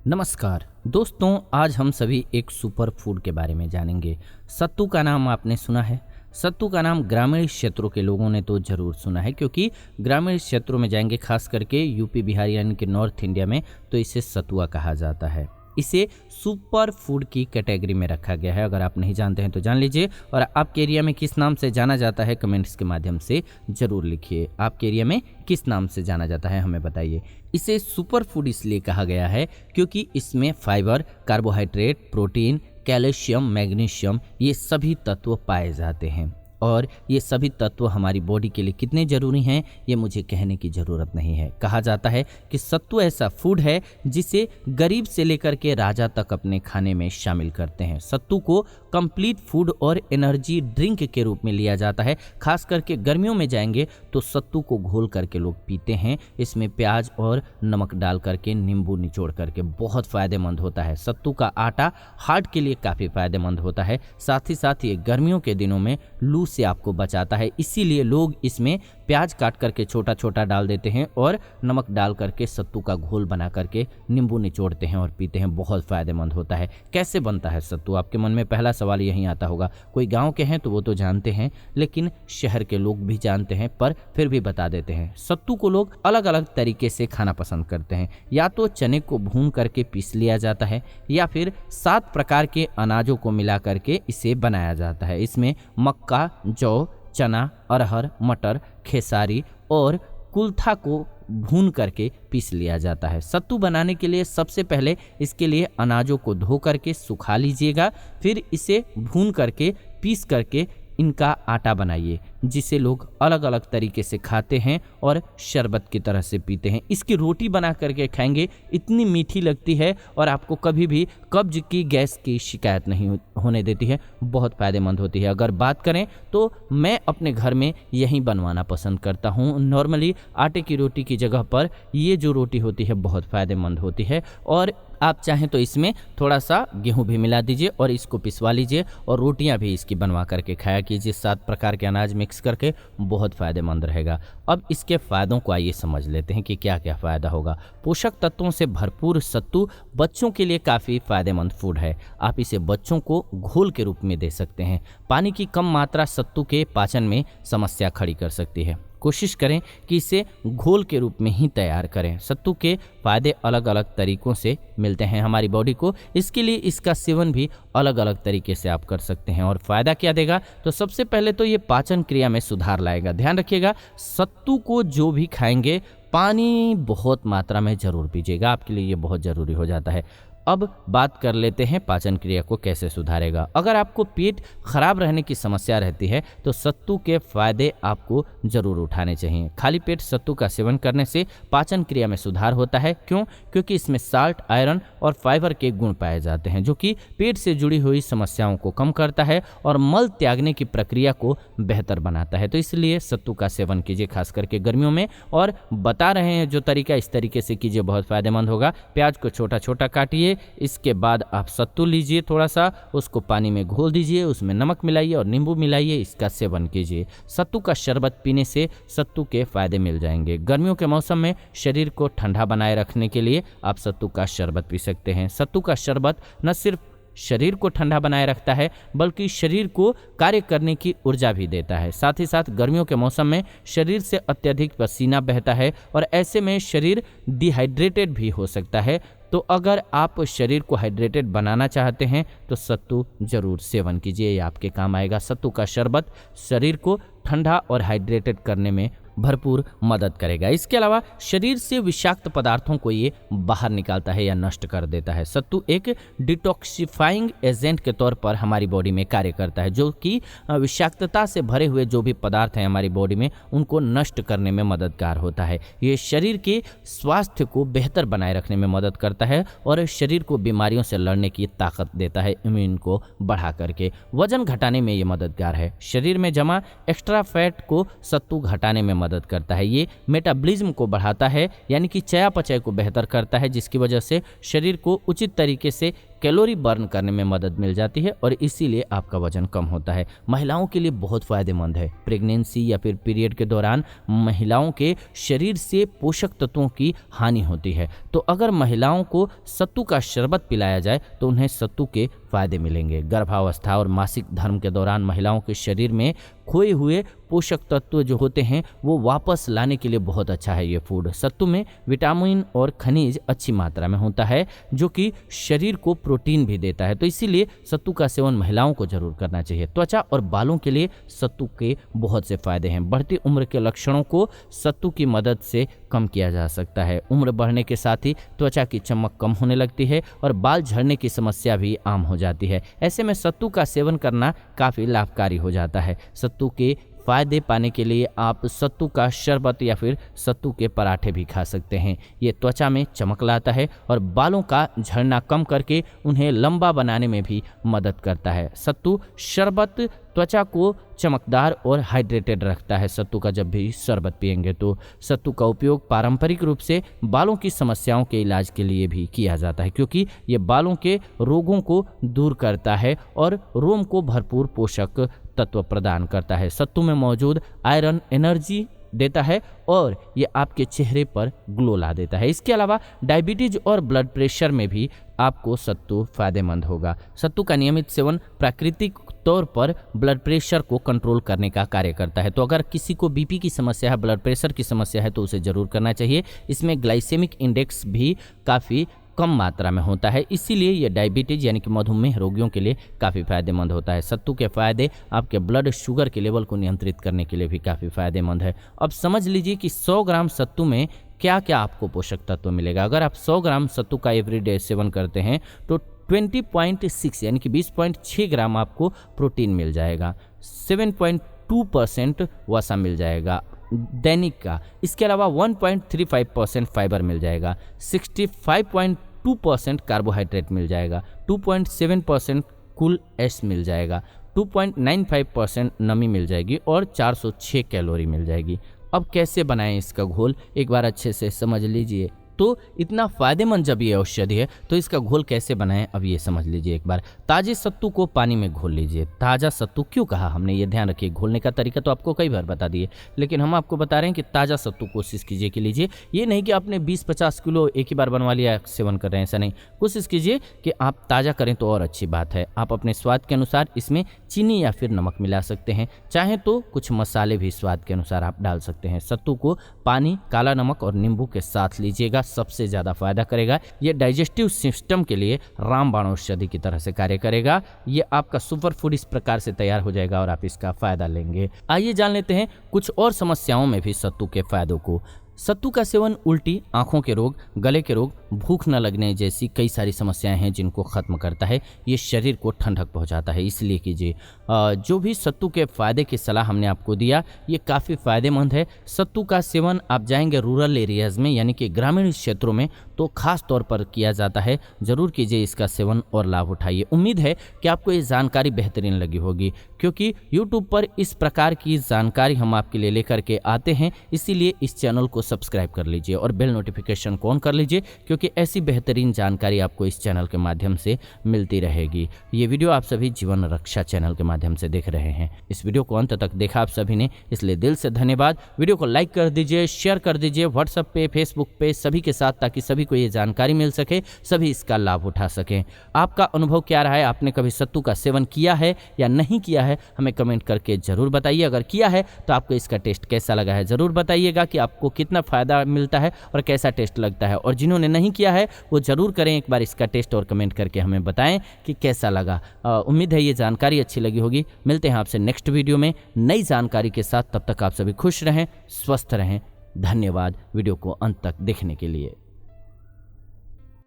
नमस्कार दोस्तों, आज हम सभी एक सुपर फूड के बारे में जानेंगे। सत्तू का नाम आपने सुना है। सत्तू का नाम ग्रामीण क्षेत्रों के लोगों ने तो ज़रूर सुना है, क्योंकि ग्रामीण क्षेत्रों में जाएंगे, खास करके यूपी बिहार यानी कि नॉर्थ इंडिया में, तो इसे सतुआ कहा जाता है। इसे सुपर फूड की कैटेगरी में रखा गया है। अगर आप नहीं जानते हैं तो जान लीजिए। और आपके एरिया में किस नाम से जाना जाता है, कमेंट्स के माध्यम से ज़रूर लिखिए। आपके एरिया में किस नाम से जाना जाता है, हमें बताइए। इसे सुपर फूड इसलिए कहा गया है क्योंकि इसमें fibre, carbohydrate, protein, calcium, magnesium, ये सभी तत्व पाए जाते हैं। और ये सभी तत्व हमारी बॉडी के लिए कितने ज़रूरी हैं, ये मुझे कहने की ज़रूरत नहीं है। कहा जाता है कि सत्तू ऐसा फूड है जिसे गरीब से लेकर के राजा तक अपने खाने में शामिल करते हैं। सत्तू को कंप्लीट फूड और एनर्जी ड्रिंक के रूप में लिया जाता है। खास करके गर्मियों में जाएंगे तो सत्तू को घोल करके लोग पीते हैं। इसमें प्याज और नमक डाल करके, नींबू निचोड़ करके, बहुत फ़ायदेमंद होता है। सत्तू का आटा हार्ट के लिए काफ़ी फ़ायदेमंद होता है। साथ ही साथ ये गर्मियों के दिनों में लू से आपको बचाता है। इसीलिए लोग इसमें प्याज काट करके छोटा छोटा डाल देते हैं और नमक डाल करके सत्तू का घोल बना करके नींबू निचोड़ते हैं और पीते हैं। बहुत फ़ायदेमंद होता है। कैसे बनता है सत्तू, आपके मन में पहला सवाल यही आता होगा। कोई गांव के हैं तो वो तो जानते हैं, लेकिन शहर के लोग भी जानते हैं, पर फिर भी बता देते हैं। सत्तू को लोग अलग अलग तरीके से खाना पसंद करते हैं। या तो चने को भून करके पीस लिया जाता है, या फिर 7 प्रकार के अनाजों को मिला करके इसे बनाया जाता है। इसमें मक्का, जौ, चना, अरहर, मटर, खेसारी और कुल्था को भून करके पीस लिया जाता है। सत्तू बनाने के लिए सबसे पहले इसके लिए अनाजों को धो करके सुखा लीजिएगा। फिर इसे भून करके पीस करके इनका आटा बनाइए, जिसे लोग अलग अलग तरीके से खाते हैं और शरबत की तरह से पीते हैं। इसकी रोटी बना करके खाएंगे, इतनी मीठी लगती है और आपको कभी भी कब्ज की, गैस की शिकायत नहीं होने देती है। बहुत फ़ायदेमंद होती है। अगर बात करें तो मैं अपने घर में यही बनवाना पसंद करता हूँ। नॉर्मली आटे की रोटी की जगह पर ये जो रोटी होती है बहुत फ़ायदेमंद होती है। और आप चाहें तो इसमें थोड़ा सा गेहूं भी मिला दीजिए और इसको पिसवा लीजिए और रोटियां भी इसकी बनवा करके खाया कीजिए। 7 प्रकार के अनाज मिक्स करके, बहुत फ़ायदेमंद रहेगा। अब इसके फ़ायदों को आइए समझ लेते हैं कि क्या क्या फ़ायदा होगा। पोषक तत्वों से भरपूर सत्तू बच्चों के लिए काफ़ी फ़ायदेमंद फूड है। आप इसे बच्चों को घोल के रूप में दे सकते हैं। पानी की कम मात्रा सत्तू के पाचन में समस्या खड़ी कर सकती है। कोशिश करें कि इसे घोल के रूप में ही तैयार करें। सत्तू के फ़ायदे अलग अलग तरीक़ों से मिलते हैं हमारी बॉडी को। इसके लिए इसका सेवन भी अलग अलग तरीके से आप कर सकते हैं। और फ़ायदा क्या देगा, तो सबसे पहले तो ये पाचन क्रिया में सुधार लाएगा। ध्यान रखिएगा, सत्तू को जो भी खाएंगे पानी बहुत मात्रा में ज़रूर पीजिएगा। आपके लिए ये बहुत ज़रूरी हो जाता है। अब बात कर लेते हैं पाचन क्रिया को कैसे सुधारेगा। अगर आपको पेट खराब रहने की समस्या रहती है तो सत्तू के फायदे आपको ज़रूर उठाने चाहिए। खाली पेट सत्तू का सेवन करने से पाचन क्रिया में सुधार होता है। क्यों? क्योंकि इसमें साल्ट, आयरन और फाइबर के गुण पाए जाते हैं, जो कि पेट से जुड़ी हुई समस्याओं को कम करता है और मल त्यागने की प्रक्रिया को बेहतर बनाता है। तो इसलिए सत्तू का सेवन कीजिए, खास करके गर्मियों में। और बता रहे हैं जो तरीका, इस तरीके से कीजिए, बहुत फ़ायदेमंद होगा। प्याज को छोटा छोटा काटिए, इसके बाद आप सत्तू लीजिए, थोड़ा सा उसको पानी में घोल दीजिए, उसमें नमक मिलाइए और नींबू मिलाइए, इसका सेवन कीजिए। सत्तू का शरबत पीने से सत्तू के फायदे मिल जाएंगे। गर्मियों के मौसम में शरीर को ठंडा बनाए रखने के लिए आप सत्तू का शरबत पी सकते हैं। सत्तू का शरबत न सिर्फ शरीर को ठंडा बनाए रखता है, बल्कि शरीर को कार्य करने की ऊर्जा भी देता है। साथ ही साथ गर्मियों के मौसम में शरीर से अत्यधिक पसीना बहता है और ऐसे में शरीर डिहाइड्रेटेड भी हो सकता है। तो अगर आप शरीर को हाइड्रेटेड बनाना चाहते हैं तो सत्तू जरूर सेवन कीजिए, ये आपके काम आएगा। सत्तू का शरबत शरीर को ठंडा और हाइड्रेटेड करने में भरपूर मदद करेगा। इसके अलावा शरीर से विषाक्त पदार्थों को ये बाहर निकालता है या नष्ट कर देता है। सत्तू एक डिटॉक्सिफाइंग एजेंट के तौर पर हमारी बॉडी में कार्य करता है, जो कि विषाक्तता से भरे हुए जो भी पदार्थ हैं हमारी बॉडी में, उनको नष्ट करने में मददगार होता है। ये शरीर के स्वास्थ्य को बेहतर बनाए रखने में मदद करता है और शरीर को बीमारियों से लड़ने की ताकत देता है, इम्यून को बढ़ा करके। वजन घटाने में ये मददगार है। शरीर में जमा एक्स्ट्रा फैट को सत्तू घटाने में मदद करता है। ये मेटाबॉलिज्म को बढ़ाता है, यानी कि चयापचय को बेहतर करता है, जिसकी वजह से शरीर को उचित तरीके से कैलोरी बर्न करने में मदद मिल जाती है और इसीलिए आपका वजन कम होता है। महिलाओं के लिए बहुत फायदेमंद है। प्रेगनेंसी या फिर पीरियड के दौरान महिलाओं के शरीर से पोषक तत्वों की हानि होती है, तो अगर महिलाओं को सत्तू का शरबत पिलाया जाए तो उन्हें सत्तू के फायदे मिलेंगे। गर्भावस्था और मासिक धर्म के दौरान महिलाओं के शरीर में खोए हुए पोषक तत्व जो होते हैं वो वापस लाने के लिए बहुत अच्छा है ये फूड। सत्तू में विटामिन और खनिज अच्छी मात्रा में होता है जो कि शरीर को प्रोटीन भी देता है, तो इसीलिए सत्तू का सेवन महिलाओं को जरूर करना चाहिए। त्वचा और बालों के लिए सत्तू के बहुत से फायदे हैं। बढ़ती उम्र के लक्षणों को सत्तू की मदद से कम किया जा सकता है। उम्र बढ़ने के साथ ही त्वचा की चमक कम होने लगती है और बाल झड़ने की समस्या भी आम हो जाती है। ऐसे में सत्तू का सेवन करना काफ़ी लाभकारी हो जाता है। सत्तू के फायदे पाने के लिए आप सत्तू का शरबत या फिर सत्तू के पराठे भी खा सकते हैं। ये त्वचा में चमक लाता है और बालों का झड़ना कम करके उन्हें लंबा बनाने में भी मदद करता है। सत्तू शरबत त्वचा को चमकदार और हाइड्रेटेड रखता है। सत्तू का जब भी शरबत पिएंगे तो सत्तू का उपयोग पारंपरिक रूप से बालों की समस्याओं के इलाज के लिए भी किया जाता है, क्योंकि ये बालों के रोगों को दूर करता है और रोम को भरपूर पोषक तत्व प्रदान करता है। सत्तू में मौजूद आयरन एनर्जी देता है और ये आपके चेहरे पर ग्लो ला देता है। इसके अलावा डायबिटीज और ब्लड प्रेशर में भी आपको सत्तू फायदेमंद होगा। सत्तू का नियमित सेवन प्राकृतिक तौर पर ब्लड प्रेशर को कंट्रोल करने का कार्य करता है, तो अगर किसी को बीपी की समस्या है, ब्लड प्रेशर की समस्या है तो उसे जरूर करना चाहिए। इसमें ग्लाइसेमिक इंडेक्स भी काफ़ी कम मात्रा में होता है, इसीलिए यह डायबिटीज यानी कि मधुमेह रोगियों के लिए काफ़ी फायदेमंद होता है। सत्तू के फायदे आपके ब्लड शुगर के लेवल को नियंत्रित करने के लिए भी काफ़ी फायदेमंद है। अब समझ लीजिए कि 100 ग्राम सत्तू में क्या क्या आपको पोषक तत्व मिलेगा। अगर आप 100 ग्राम सत्तू का एवरीडे सेवन करते हैं तो 20.6 यानी कि 20.6 ग्राम आपको प्रोटीन मिल जाएगा, 7.2% वसा मिल जाएगा दैनिक का। इसके अलावा 1.35% फाइबर मिल जाएगा, 65.2% कार्बोहाइड्रेट मिल जाएगा, 2.7% कुल एस मिल जाएगा, 2.95% नमी मिल जाएगी और 406 कैलोरी मिल जाएगी। अब कैसे बनाएं इसका घोल, एक बार अच्छे से समझ लीजिए। तो इतना फायदेमंद जब ये औषधि है तो इसका घोल कैसे बनाएं अब ये समझ लीजिए एक बार। ताजे सत्तू को पानी में घोल लीजिए। ताज़ा सत्तू क्यों कहा हमने, ये ध्यान रखिए। घोलने का तरीका तो आपको कई बार बता दिए, लेकिन हम आपको बता रहे हैं कि ताज़ा सत्तू कोशिश कीजिए कि लीजिए। ये नहीं कि आपने 20-50 किलो एक ही बार बनवा लिया सेवन कर रहे हैं, ऐसा नहीं। कोशिश कीजिए कि आप ताज़ा करें तो और अच्छी बात है। आप अपने स्वाद के अनुसार इसमें चीनी या फिर नमक मिला सकते हैं, चाहे तो कुछ मसाले भी स्वाद के अनुसार आप डाल सकते हैं। सत्तू को पानी, काला नमक और नींबू के साथ लीजिएगा, सबसे ज़्यादा फायदा करेगा। ये डाइजेस्टिव सिस्टम के लिए रामबाण औषधि की तरह से कार्य करेगा। ये आपका सुपर फूड इस प्रकार से तैयार हो जाएगा और आप इसका फायदा लेंगे। आइए जान लेते हैं कुछ और समस्याओं में भी सत्तू के फायदों को। सत्तू का सेवन उल्टी, आँखों के रोग, गले के रोग, भूख न लगने जैसी कई सारी समस्याएं हैं जिनको ख़त्म करता है। ये शरीर को ठंडक पहुंचाता है, इसलिए कीजिए। जो भी सत्तू के फ़ायदे की सलाह हमने आपको दिया ये काफ़ी फ़ायदेमंद है। सत्तू का सेवन आप जाएंगे रूरल एरियाज़ में यानी कि ग्रामीण क्षेत्रों में तो ख़ास तौर पर किया जाता है। ज़रूर कीजिए इसका सेवन और लाभ उठाइए। उम्मीद है कि आपको ये जानकारी बेहतरीन लगी होगी, क्योंकि यूट्यूब पर इस प्रकार की जानकारी हम आपके लिए लेकर के आते हैं। इसीलिए इस चैनल को सब्सक्राइब कर लीजिए और बेल नोटिफिकेशन को ऑन कर लीजिए, क्योंकि ऐसी बेहतरीन जानकारी आपको इस चैनल के माध्यम से मिलती रहेगी। ये वीडियो आप सभी जीवन रक्षा चैनल के माध्यम से देख रहे हैं। इस वीडियो को अंत तक देखा आप सभी ने, इसलिए दिल से धन्यवाद। वीडियो को लाइक कर दीजिए, शेयर कर दीजिए व्हाट्सएप पे, फेसबुक पे, सभी के साथ, ताकि सभी को ये जानकारी मिल सके, सभी इसका लाभ उठा सकें। आपका अनुभव क्या रहा है, आपने कभी सत्तू का सेवन किया है या नहीं किया है, हमें कमेंट करके जरूर बताइए। अगर किया है तो आपको इसका टेस्ट कैसा लगा है जरूर बताइएगा कि आपको कितना फ़ायदा मिलता है और कैसा टेस्ट लगता है। और जिन्होंने नहीं किया है वो ज़रूर करें एक बार इसका टेस्ट और कमेंट करके हमें बताएं कि कैसा लगा। उम्मीद है ये जानकारी अच्छी लगी होगी। मिलते हैं आपसे नेक्स्ट वीडियो में नई जानकारी के साथ। तब तक आप सभी खुश रहें, स्वस्थ रहें। धन्यवाद वीडियो को अंत तक देखने के लिए।